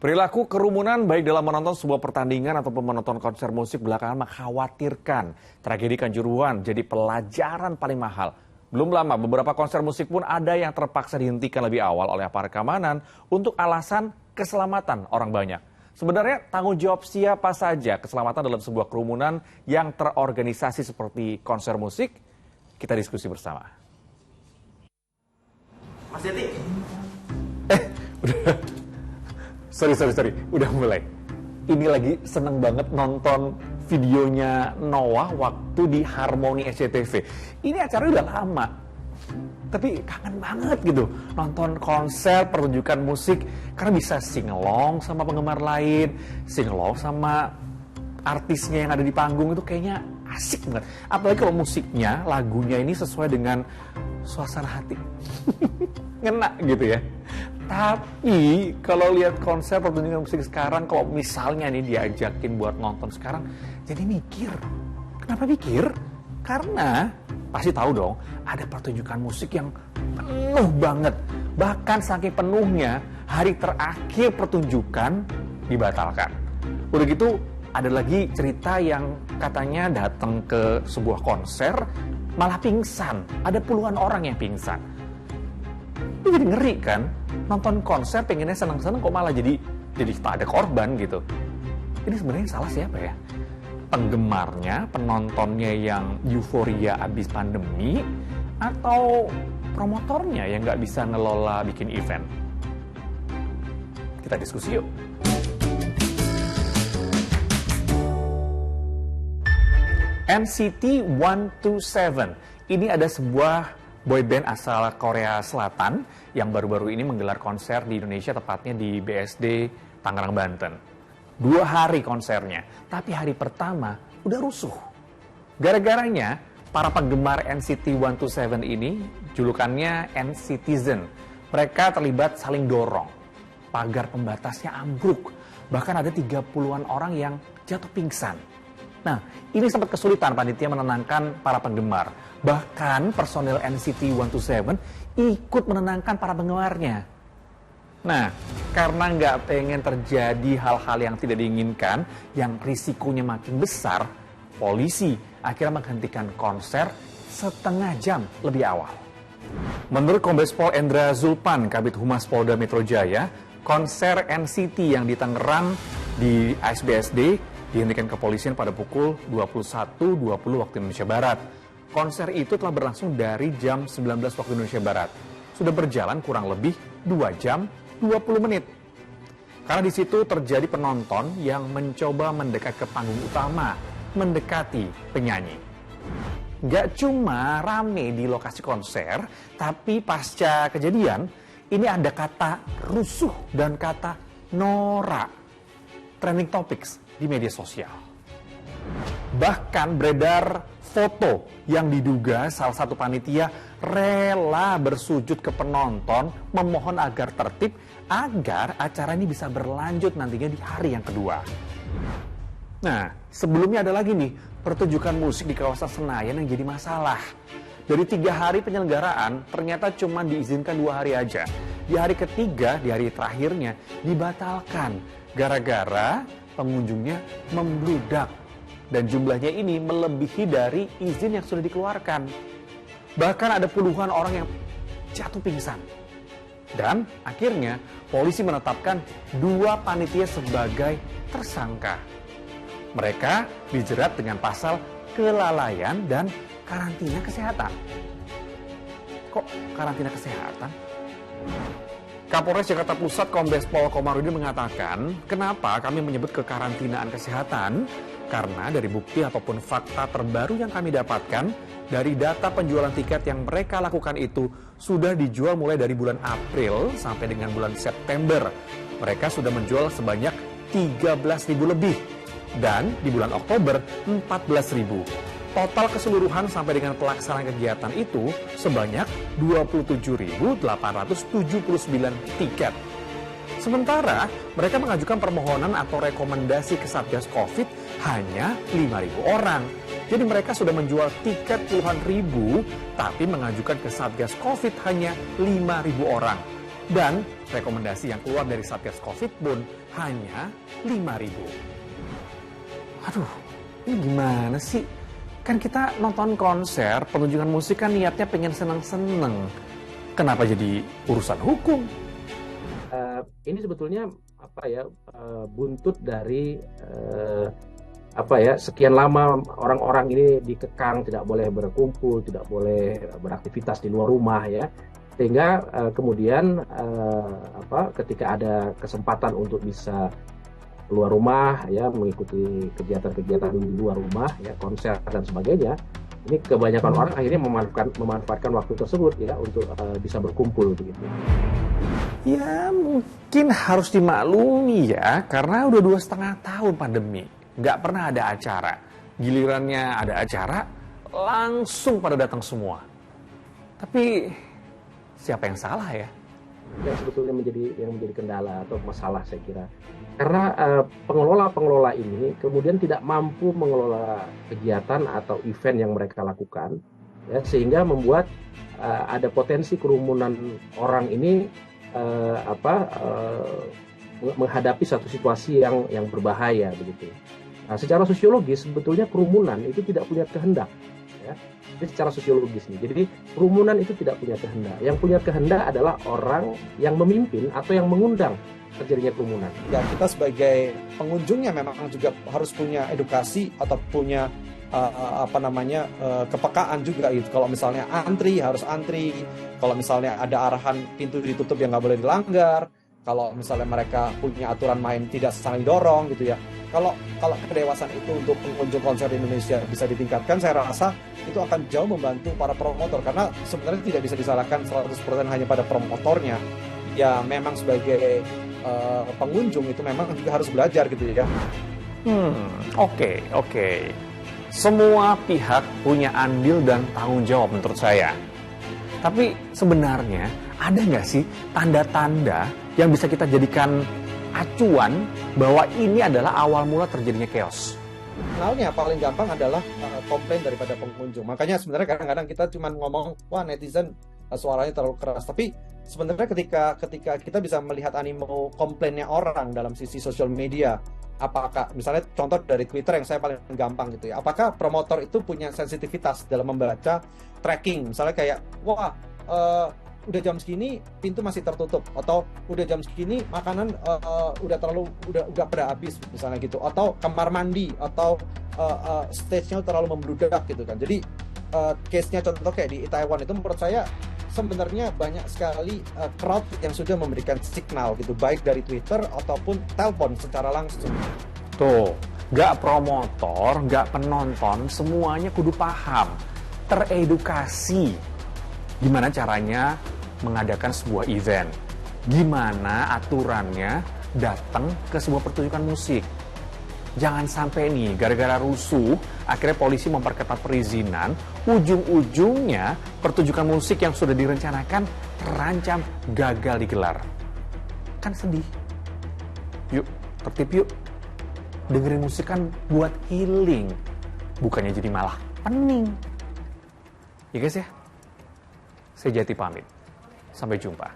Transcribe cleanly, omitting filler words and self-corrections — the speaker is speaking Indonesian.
Perilaku kerumunan baik dalam menonton sebuah pertandingan ataupun menonton konser musik belakangan mengkhawatirkan. Tragedi Kanjuruhan jadi pelajaran paling mahal. Belum lama beberapa konser musik pun ada yang terpaksa dihentikan lebih awal oleh aparat keamanan untuk alasan keselamatan orang banyak. Sebenarnya tanggung jawab siapa saja keselamatan dalam sebuah kerumunan yang terorganisasi seperti konser musik? Kita diskusi bersama. Mas Yati. Udah. Sorry, udah mulai. Ini lagi seneng banget nonton videonya Noah waktu di Harmoni SCTV. Ini acara udah lama, tapi kangen banget gitu nonton konser pertunjukan musik karena bisa sing-along sama penggemar lain, sing-along sama artisnya yang ada di panggung. Itu kayaknya asik banget. Apalagi kalau musiknya, lagunya ini sesuai dengan suasana hati. Ngena gitu ya. Tapi kalau lihat konser pertunjukan musik sekarang, kalau misalnya nih diajakin buat nonton sekarang, jadi mikir. Kenapa mikir? Karena pasti tahu dong, ada pertunjukan musik yang penuh banget. Bahkan saking penuhnya, hari terakhir pertunjukan dibatalkan. Udah gitu, ada lagi cerita yang katanya datang ke sebuah konser, malah pingsan. Ada puluhan orang yang pingsan. Itu jadi ngeri kan? Nonton konser pengennya senang-senang kok malah jadi tak ada korban gitu. Ini sebenarnya salah siapa ya? Penggemarnya, penontonnya yang euforia abis pandemi, atau promotornya yang nggak bisa ngelola bikin event? Kita diskusi yuk. NCT 127. Ini ada sebuah boyband asal Korea Selatan yang baru-baru ini menggelar konser di Indonesia, tepatnya di BSD Tangerang, Banten. 2 hari konsernya, tapi hari pertama udah rusuh. Gara-garanya, para penggemar NCT 127 ini julukannya NCTzen. Mereka terlibat saling dorong. Pagar pembatasnya ambruk. Bahkan ada 30-an orang yang jatuh pingsan. Nah, ini sempat kesulitan panitia menenangkan para penggemar. Bahkan personel NCT 127 ikut menenangkan para penggemarnya. Nah, karena nggak pengen terjadi hal-hal yang tidak diinginkan, yang risikonya makin besar, polisi akhirnya menghentikan konser setengah jam lebih awal. Menurut Kombes Pol Endra Zulpan, Kabid Humas Polda Metro Jaya, konser NCT yang di Tangerang di ASBSD dihentikan kepolisian pada pukul 21.20 waktu Indonesia Barat. Konser itu telah berlangsung dari jam 19 waktu Indonesia Barat. Sudah berjalan kurang lebih 2 jam 20 menit. Karena di situ terjadi penonton yang mencoba mendekat ke panggung utama, mendekati penyanyi. Gak cuma rame di lokasi konser, tapi pasca kejadian, ini ada kata rusuh dan kata norak. Trending topics di media sosial. Bahkan beredar foto yang diduga salah satu panitia rela bersujud ke penonton memohon agar tertib agar acara ini bisa berlanjut nantinya di hari yang kedua. Nah, sebelumnya ada lagi nih pertunjukan musik di kawasan Senayan yang jadi masalah. Dari 3 hari penyelenggaraan ternyata cuma diizinkan 2 hari aja. Di hari ketiga, di hari terakhirnya dibatalkan gara-gara pengunjungnya membludak dan jumlahnya ini melebihi dari izin yang sudah dikeluarkan. Bahkan ada puluhan orang yang jatuh pingsan. Dan akhirnya polisi menetapkan 2 panitia sebagai tersangka. Mereka dijerat dengan pasal kelalaian dan karantina kesehatan. Kok karantina kesehatan? Kapolres Jakarta Pusat Kombes Pol Komarudin mengatakan, kenapa kami menyebut kekarantinaan kesehatan? Karena dari bukti ataupun fakta terbaru yang kami dapatkan, dari data penjualan tiket yang mereka lakukan itu sudah dijual mulai dari bulan April sampai dengan bulan September. Mereka sudah menjual sebanyak 13.000 lebih. Dan di bulan Oktober 14.000. Total keseluruhan sampai dengan pelaksanaan kegiatan itu sebanyak 27.879 tiket. Sementara mereka mengajukan permohonan atau rekomendasi ke Satgas Covid hanya 5.000 orang. Jadi mereka sudah menjual tiket puluhan ribu, tapi mengajukan ke Satgas Covid hanya 5.000 orang. Dan rekomendasi yang keluar dari Satgas Covid pun hanya 5.000. Aduh, ini gimana sih? Kan kita nonton konser, penunjukan musik kan niatnya pengen seneng-seneng. Kenapa jadi urusan hukum? Ini sebetulnya buntut dari sekian lama orang-orang ini dikekang, tidak boleh berkumpul, tidak boleh beraktivitas di luar rumah ya. Sehingga kemudian ketika ada kesempatan untuk bisa keluar rumah ya, mengikuti kegiatan-kegiatan di luar rumah ya, konser dan sebagainya, ini kebanyakan orang akhirnya memanfaatkan waktu tersebut ya untuk bisa berkumpul begitu. Ya mungkin harus dimaklumi ya, karena udah 2,5 tahun pandemi, nggak pernah ada acara. Gilirannya ada acara, langsung pada datang semua. Tapi siapa yang salah ya? Yang sebetulnya menjadi kendala atau masalah saya kira. Karena pengelola ini kemudian tidak mampu mengelola kegiatan atau event yang mereka lakukan, ya, sehingga membuat ada potensi kerumunan orang ini menghadapi satu situasi yang berbahaya begitu. Nah, secara sosiologis sebetulnya kerumunan itu tidak punya kehendak. Ya. Ini secara sosiologis nih. Jadi kerumunan itu tidak punya kehendak. Yang punya kehendak adalah orang yang memimpin atau yang mengundang terjadinya kerumunan. Ya, kita sebagai pengunjungnya memang juga harus punya edukasi atau punya kepekaan juga gitu. Kalau misalnya antri harus antri. Kalau misalnya ada arahan pintu ditutup yang nggak boleh dilanggar. Kalau misalnya mereka punya aturan main tidak saling dorong gitu ya. Kalau kedewasaan itu untuk pengunjung konser di Indonesia bisa ditingkatkan, saya rasa itu akan jauh membantu para promotor, karena sebenarnya tidak bisa disalahkan 100% hanya pada promotornya. Ya memang sebagai pengunjung itu memang juga harus belajar gitu ya. Oke. Semua pihak punya andil dan tanggung jawab menurut saya. Tapi sebenarnya ada nggak sih tanda-tanda yang bisa kita jadikan acuan bahwa ini adalah awal mula terjadinya chaos? Kenalnya paling gampang adalah komplain daripada pengunjung. Makanya sebenarnya kadang-kadang kita cuma ngomong, wah netizen suaranya terlalu keras. Tapi sebenarnya ketika kita bisa melihat animo komplainnya orang dalam sisi sosial media, apakah misalnya contoh dari Twitter yang saya paling gampang gitu ya, apakah promotor itu punya sensitivitas dalam membaca tracking, misalnya kayak wah udah jam segini pintu masih tertutup, atau udah jam segini makanan udah pada habis misalnya gitu, atau kamar mandi atau stage-nya terlalu membludak gitu kan. Jadi case-nya contoh kayak di Taiwan itu menurut saya sebenarnya banyak sekali crowd yang sudah memberikan signal gitu, baik dari Twitter ataupun telepon secara langsung. Tuh, gak promotor, gak penonton, semuanya kudu paham, teredukasi. Gimana caranya mengadakan sebuah event? Gimana aturannya datang ke sebuah pertunjukan musik? Jangan sampai nih, gara-gara rusuh, akhirnya polisi memperketat perizinan, ujung-ujungnya pertunjukan musik yang sudah direncanakan terancam gagal digelar. Kan sedih. Yuk, tertib yuk. Dengerin musik kan buat healing, bukannya jadi malah pening. Ya guys ya, saya Jati pamit. Sampai jumpa.